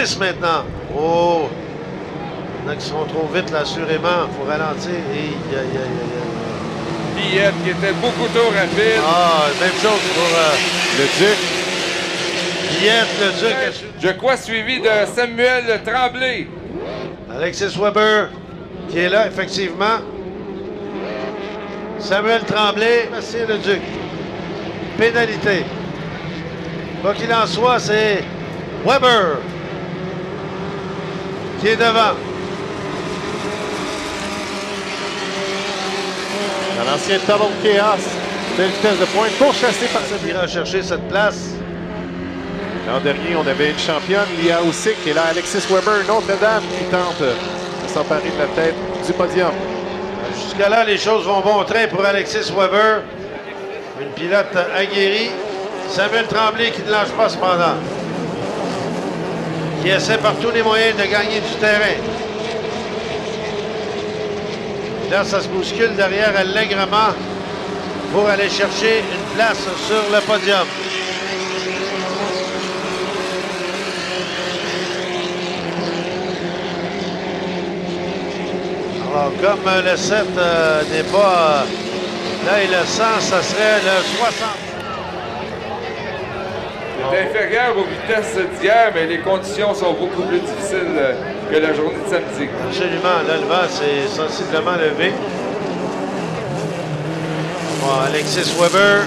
10 maintenant. Oh! Il y en a qui seront trop vite, là, assurément. Il faut ralentir. Billette qui était beaucoup trop rapide. Ah, même chose pour Le Duc. Billette, le Duc. Je crois suivi de Samuel Tremblay. Alexis Weber, qui est là, effectivement. Samuel Tremblay, c'est le Duc. Pénalité. Quoi qu'il en soit, c'est Weber qui est devant. Dans l'ancien Talon Chaos, belle vitesse de pointe, pourchassé par ce Il ira chercher cette place. L'an dernier, on avait une championne, Lia Usyk, et là, Alexis Weber, une autre dame qui tente de s'emparer de la tête du podium. Jusqu'à là, les choses vont bon train pour Alexis Weber. Une pilote aguerrie. Samuel Tremblay qui ne lâche pas cependant. Qui essaie par tous les moyens de gagner du terrain. Là, ça se bouscule derrière allègrement pour aller chercher une place sur le podium. Alors, comme le 7 n'est pas là et le 100, ça serait le 60. C'est inférieur aux vitesses d'hier, mais les conditions sont beaucoup plus difficiles que la journée de samedi. Absolument. Là, le vent s'est sensiblement levé. Bon, Alexis Weber.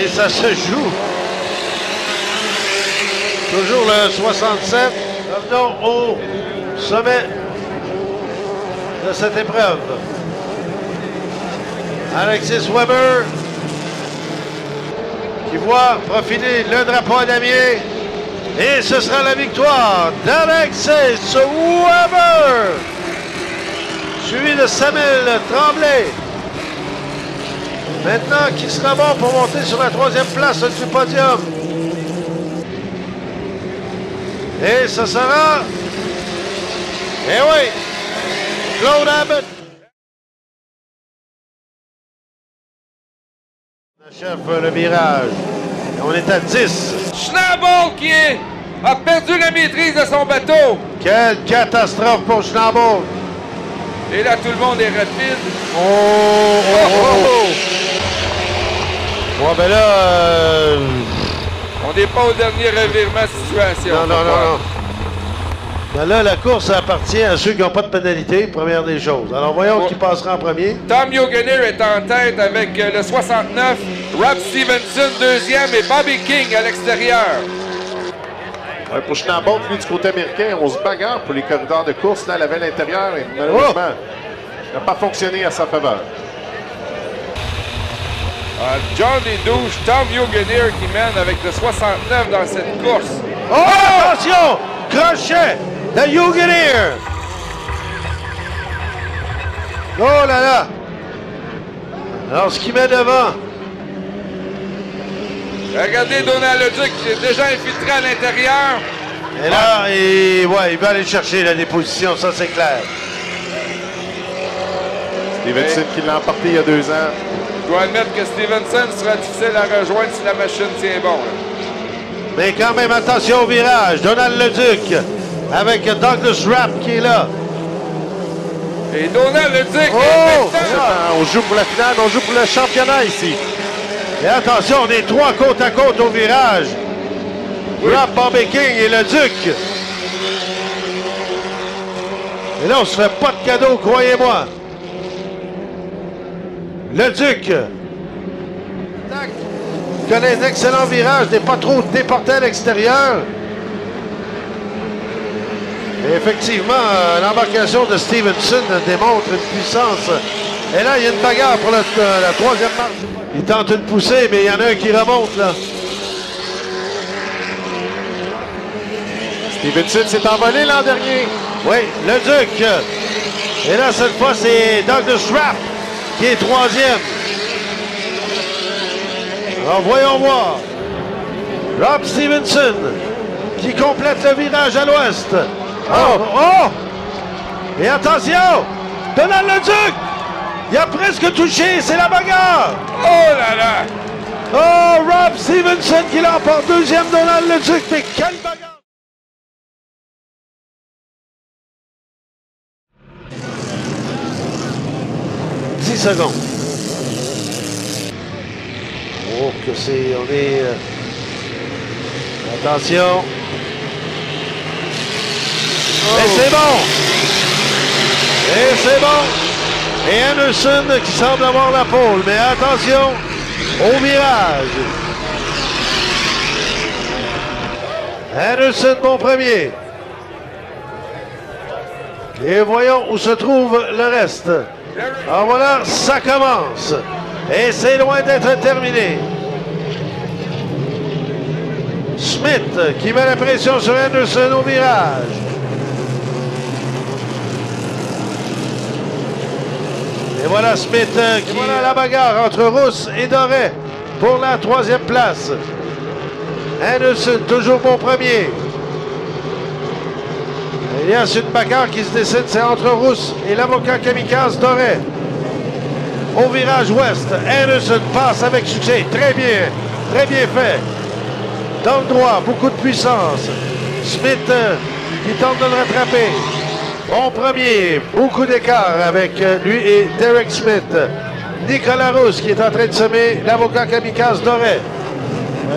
Et ça se joue. Toujours le 67. Revenons au sommet de cette épreuve. Alexis Weber qui voit profiler le drapeau à damier. Et ce sera la victoire d'Alexis Weber, suivi de Samuel Tremblay. Maintenant, qui sera bon pour monter sur la 3e place du podium? Et ce sera... Eh oui! Claude Abbott. Chef, le virage. On est à 10. Schnabel qui a perdu la maîtrise de son bateau. Quelle catastrophe pour Schnabel. Et là, tout le monde est rapide. Bon, ben là... On n'est pas au dernier revirement de situation. Non. Ben là, la course appartient à ceux qui n'ont pas de pénalité, première des choses. Alors, voyons qui passera en premier. Tom Yogener est en tête avec le 69, Rob Stevenson deuxième et Bobby King à l'extérieur. Ouais, pour Schnabel, lui, du côté américain, on se bagarre pour les corridors de course. Là, elle avait l'intérieur et malheureusement, n'a pas fonctionné à sa faveur. John Douche, Tom Yogener qui mène avec le 69 dans cette course. Oh, attention! Crochet de Yogener. Oh là là! Alors, ce qui met devant. Regardez Donald Leduc qui est déjà infiltré à l'intérieur. Et là, il va aller chercher la déposition, ça c'est clair. Stevenson qui l'a emporté il y a 2 ans. Je dois admettre que Stevenson sera difficile à rejoindre si la machine tient bon. Mais quand même, attention au virage. Donald Leduc avec Douglas Rapp qui est là. Et Donald Leduc On joue pour la finale, on joue pour le championnat ici. Et attention, on est 3 côte à côte au virage. Rapp, Bobby King et Leduc. Et là, on se fait pas de cadeau, croyez-moi. Leduc connaît un excellent virage, n'est pas trop déporté à l'extérieur. Et effectivement, l'embarcation de Stevenson démontre une puissance. Et là, il y a une bagarre pour la 3e marche. Il tente une poussée, mais il y en a un qui remonte là. Stevenson s'est envolé l'an dernier. Oui, Leduc. Et là, cette fois, c'est Douglas Rapp qui est 3e. Alors, voyons voir. Rob Stevenson qui complète le virage à l'ouest. Oh! Et attention! Donald Leduc! Il a presque touché, c'est la bagarre! Oh là là! Oh, Rob Stevenson qui l'emporte. Deuxième, Donald Leduc. Mais quelle bagarre! Secondes. Oh, que c'est. On est. Attention. Oh. Et c'est bon. Et c'est bon. Et Anderson qui semble avoir la pole. Mais attention au virage. Anderson, bon premier. Et voyons où se trouve le reste. Alors voilà, ça commence. Et c'est loin d'être terminé. Smith qui met la pression sur Anderson au virage. Et voilà Smith qui... Voilà la bagarre entre Rousse et Doré pour la troisième place. Anderson toujours bon premier. Il y a une bagarre qui se décide, c'est entre Rousse et l'avocat kamikaze Doré. Au virage ouest, Anderson passe avec succès. Très bien fait. Dans le droit, beaucoup de puissance. Smith qui tente de le rattraper. Bon premier, beaucoup d'écart avec lui et Derek Smith. Nicolas Rousse qui est en train de semer l'avocat kamikaze Doré.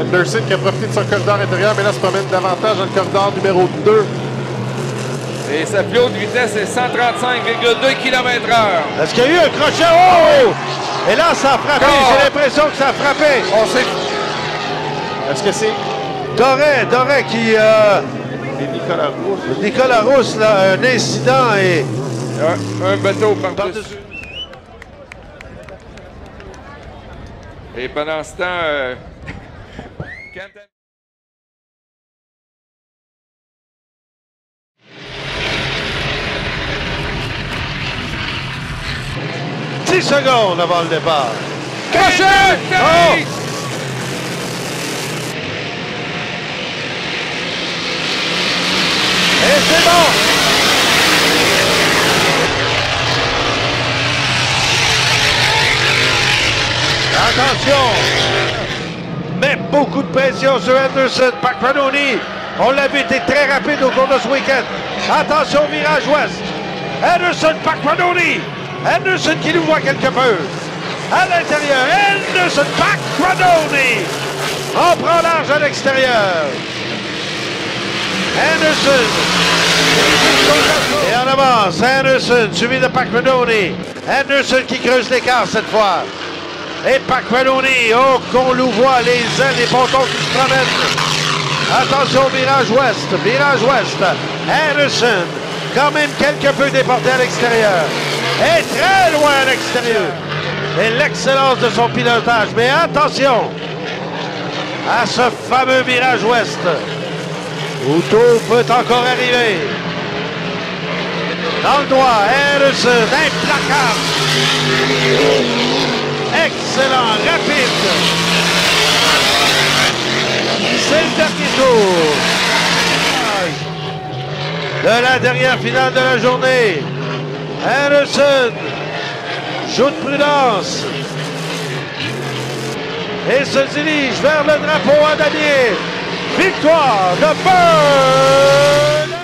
Anderson qui a profité de son corridor intérieur, mais là se promène davantage dans le corridor numéro 2. Et sa plus haute vitesse est 135,2 km/h. Est-ce qu'il y a eu un crochet? Oh! Et là, ça a frappé. J'ai l'impression que ça a frappé. On sait. Est-ce que c'est Doré qui... Nicolas Rousse. Nicolas Rousse, là, un incident et... Un bateau par-dessus. Et pendant ce temps... 10 secondes avant le départ. Crochet! Oh! Et c'est bon! Attention! Mais beaucoup de pression sur Anderson. Pacquanoni, on l'a vu, était très rapide au cours de ce week-end. Attention, virage ouest. Anderson, Pacquanoni. Anderson qui nous voit quelque peu. À l'intérieur, Anderson, Pacquanoni. On prend large à l'extérieur. Anderson. Et en avance, Anderson, suivi de Pacquanoni. Anderson qui creuse l'écart cette fois. Et Pacquanoni, oh, qu'on nous voit, les ailes, les pontons qui se promènent. Attention, virage ouest. Anderson, quand même quelque peu déporté à l'extérieur. Et très loin à l'extérieur. Et l'excellence de son pilotage. Mais attention à ce fameux virage ouest. Où tout peut encore arriver. Dans le droit, Anderson, implacable. Excellent, rapide. C'est le dernier tour de la dernière finale de la journée. Anderson joue de prudence et se dirige vers le drapeau à damier. Victoire de Bird!